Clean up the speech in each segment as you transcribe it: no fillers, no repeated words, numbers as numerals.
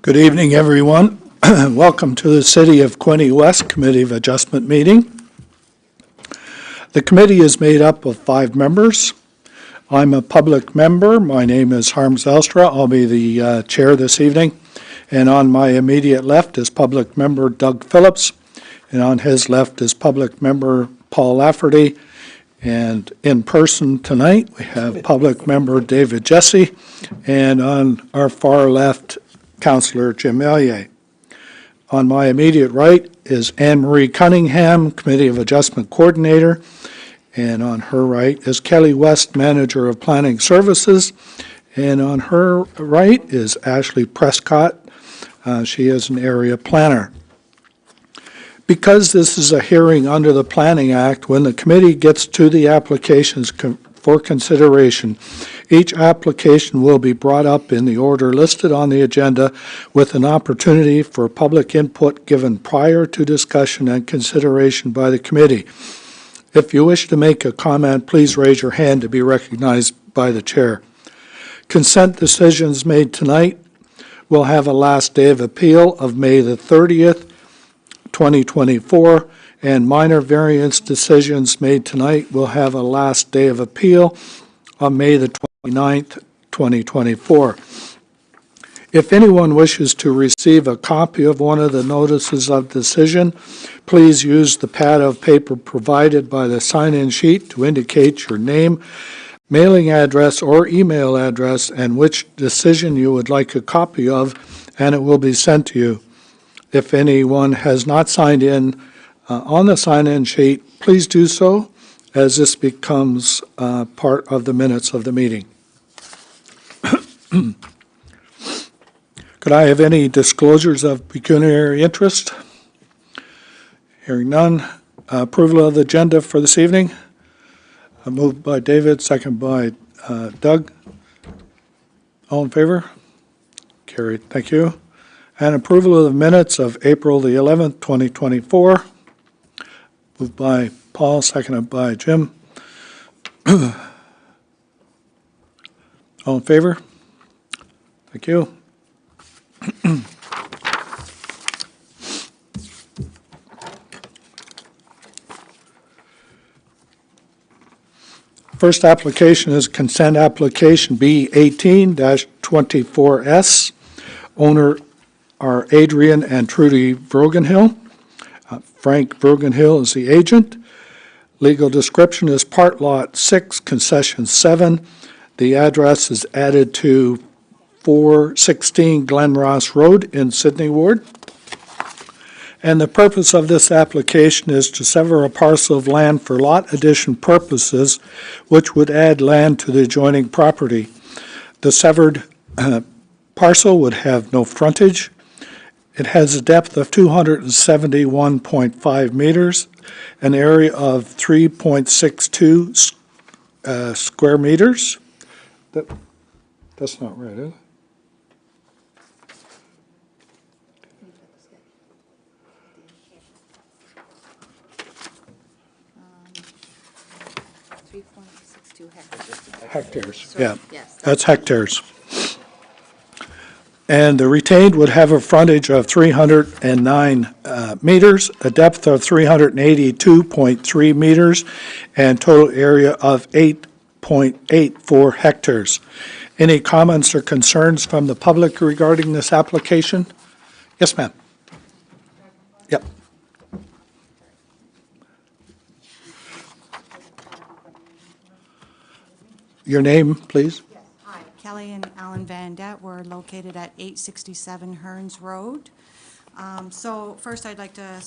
Good evening, everyone. Welcome to the City of Quinte West Committee of Adjustment meeting. The committee is made up of 5 members. I'm a public member. My name is Harm Zelstra. I'll be the chair this evening. And on my immediate left is public member Doug Phillips. And on his left is public member Paul Lafferty. And in person tonight, we have public member David Jesse. And on our far left, Councillor Jim Elliott. On my immediate right is Anne Marie Cunningham, Committee of Adjustment Coordinator, and on her right is Kelly West, Manager of Planning Services, and on her right is Ashley Prescott. She is an area planner. Because this is a hearing under the Planning Act, when the committee gets to the applications for consideration, each application will be brought up in the order listed on the agenda with an opportunity for public input given prior to discussion and consideration by the committee. If you wish to make a comment, please raise your hand to be recognized by the chair. Consent decisions made tonight will have a last day of appeal of May the 30th, 2024, and minor variance decisions made tonight will have a last day of appeal on May the 29th, 2024. If anyone wishes to receive a copy of one of the notices of decision, please use the pad of paper provided by the sign-in sheet to indicate your name, mailing address, or email address, and which decision you would like a copy of, and it will be sent to you. If anyone has not signed in on the sign-in sheet, please do so, as this becomes part of the minutes of the meeting. Could I have any disclosures of pecuniary interest? Hearing none. Approval of the agenda for this evening. Moved by David, second by Doug. All in favor? Carried. Thank you. And approval of the minutes of April the 11th, 2024. Moved by Paul, seconded by Jim. All in favor? Thank you. First application is consent application B18-24S. Owner are Adrian and Trudy Vrogenhill. Frank Vrogenhill is the agent. Legal description is part lot 6, concession 7. The address is added to 416 Glen Ross Road in Sydney Ward. And the purpose of this application is to sever a parcel of land for lot addition purposes, which would add land to the adjoining property. The severed parcel would have no frontage. It has a depth of 271.5 meters, an area of 3.62 square meters. That's not right, is it? Hectares, yeah, yes, that's hectares. And the retained would have a frontage of 309 meters, a depth of 382.3 meters, and total area of 8.84 hectares. Any comments or concerns from the public regarding this application? Yes, ma'am. Yep. Your name, please. Yes. Hi, Kelly and Alan Van Det. We're located at 867 Hearns Road. So first I'd like to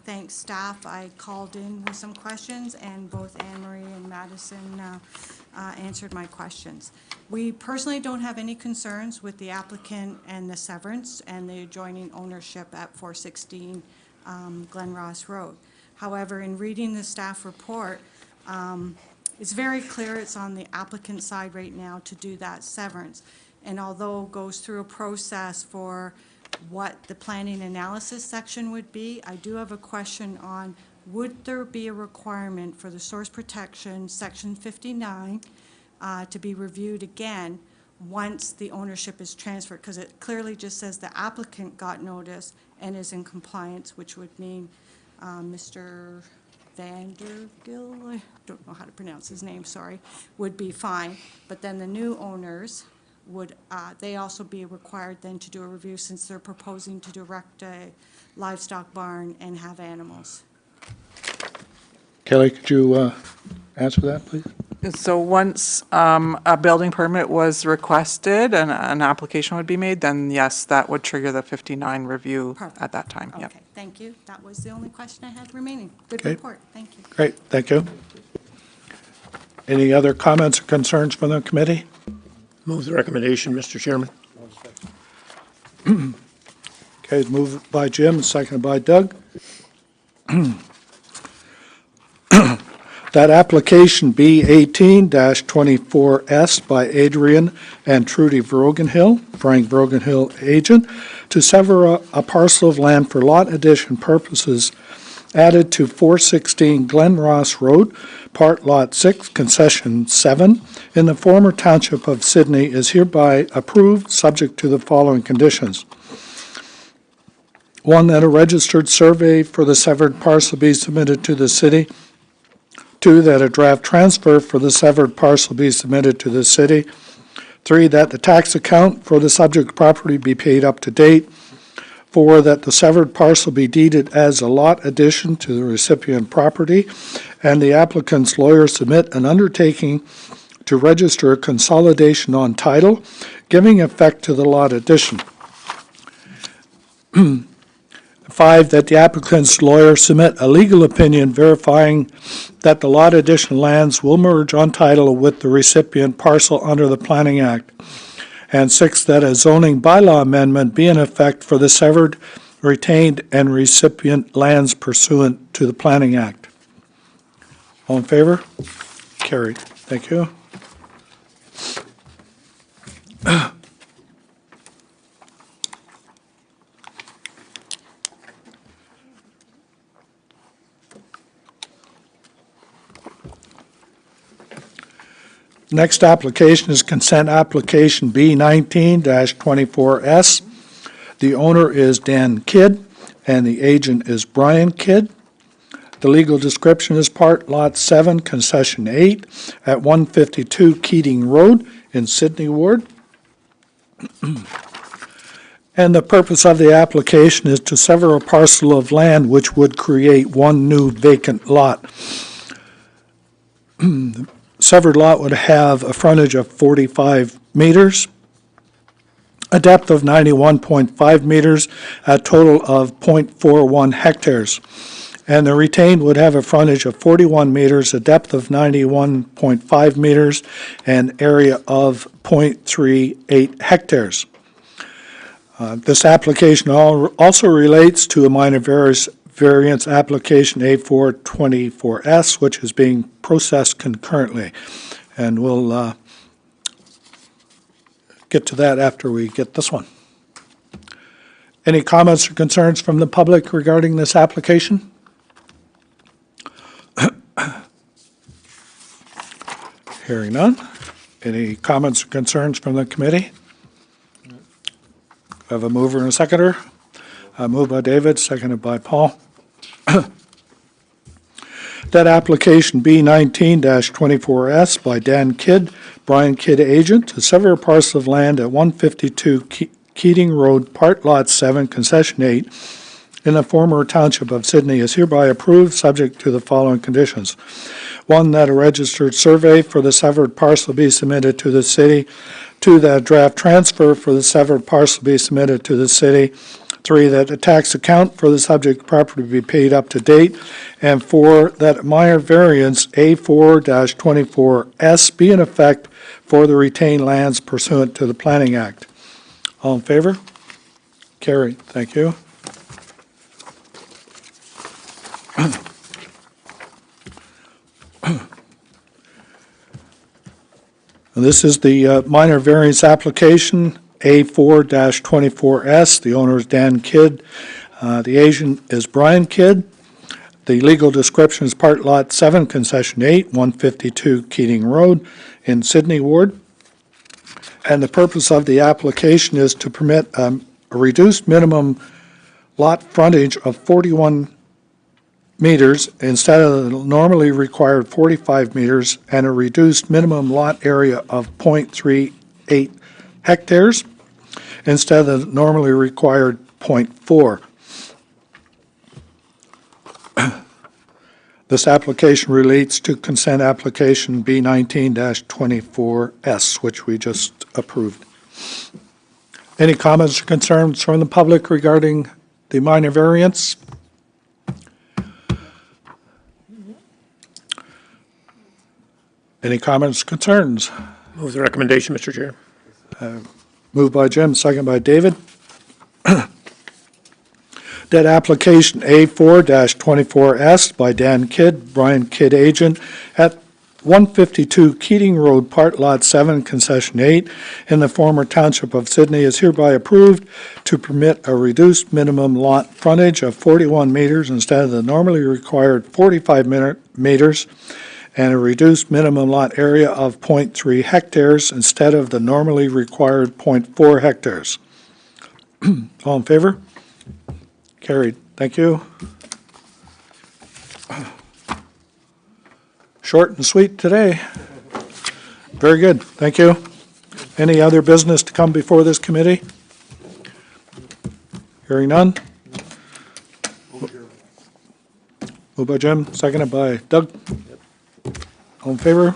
thank staff. I called in with some questions and both Anne-Marie and Madison answered my questions. We personally don't have any concerns with the applicant and the severance and the adjoining ownership at 416 Glen Ross Road. However, in reading the staff report, it's very clear it's on the applicant's side right now to do that severance. And although it goes through a process for what the planning analysis section would be, I do have a question on, would there be a requirement for the source protection section 59 to be reviewed again once the ownership is transferred, because it clearly just says the applicant got notice and is in compliance, which would mean Mr. Vandergill, I don't know how to pronounce his name, sorry, would be fine. But then the new owners would, they also be required then to do a review, since they're proposing to erect a livestock barn and have animals. Kelly, could you answer that, please? So once a building permit was requested and an application would be made, then yes, that would trigger the 59 review Perfect. at that time. Yep. Okay, thank you. That was the only question I had remaining. Good Okay. report, thank you. Great, thank you. Any other comments or concerns from the committee? Move the recommendation, Mr. Chairman. Okay, moved by Jim, seconded by Doug. That application B18-24S by Adrian and Trudy Vrogenhill, Frank Vrogenhill agent, to sever a parcel of land for lot addition purposes added to 416 Glen Ross Road, Part Lot 6, Concession 7, in the former township of Sydney is hereby approved, subject to the following conditions. One, that a registered survey for the severed parcel be submitted to the city. Two, that a draft transfer for the severed parcel be submitted to the city. Three, that the tax account for the subject property be paid up to date. Four, that the severed parcel be deeded as a lot addition to the recipient property, and the applicant's lawyer submit an undertaking to register a consolidation on title, giving effect to the lot addition. 5, that the applicant's lawyer submit a legal opinion verifying that the lot addition lands will merge on title with the recipient parcel under the Planning Act. And 6, that a zoning bylaw amendment be in effect for the severed, retained, and recipient lands pursuant to the Planning Act. All in favor? Carried. Thank you. Next application is consent application B19-24S. The owner is Dan Kidd, and the agent is Brian Kidd. The legal description is Part Lot 7, Concession 8, at 152 Keating Road in Sydney Ward. And the purpose of the application is to sever a parcel of land which would create one new vacant lot. Severed lot would have a frontage of 45 meters, a depth of 91.5 meters, a total of 0.41 hectares. And the retained would have a frontage of 41 meters, a depth of 91.5 meters, and area of 0.38 hectares. This application also relates to a minor variance application A424S, which is being processed concurrently. And we'll get to that after we get this one. Any comments or concerns from the public regarding this application? Hearing none. Any comments or concerns from the committee? I have a mover and a seconder. Moved by David, seconded by Paul. That application B19-24S by Dan Kidd, Brian Kidd agent, to sever a parcel of land at 152 Keating Road, Part Lot 7, Concession 8, in the former township of Sydney is hereby approved, subject to the following conditions. One, that a registered survey for the severed parcel be submitted to the city. Two, that a draft transfer for the severed parcel be submitted to the city. 3, that the tax account for the subject property be paid up to date. And 4, that minor variance A4-24S be in effect for the retained lands pursuant to the Planning Act. All in favor? Carried. Thank you. This is the minor variance application A4-24S. The owner is Dan Kidd. The agent is Brian Kidd. The legal description is Part Lot 7, Concession 8, 152 Keating Road in Sydney Ward. And the purpose of the application is to permit a reduced minimum lot frontage of 41 meters instead of the normally required 45 meters, and a reduced minimum lot area of 0.38 hectares instead of the normally required 0.4. This application relates to consent application B19-24S, which we just approved. Any comments or concerns from the public regarding the minor variance? Any comments, concerns? Move the recommendation, Mr. Chair. Moved by Jim, second by David. That application A4-24S by Dan Kidd, Brian Kidd agent, at 152 Keating Road, Part Lot 7, Concession 8, in the former Township of Sydney, is hereby approved to permit a reduced minimum lot frontage of 41 meters instead of the normally required 45 meters, and a reduced minimum lot area of 0.3 hectares instead of the normally required 0.4 hectares. All in favor? Carried. Thank you. Short and sweet today. Very good. Thank you. Any other business to come before this committee? Hearing none? Moved by Jim, seconded by Doug. All in favor?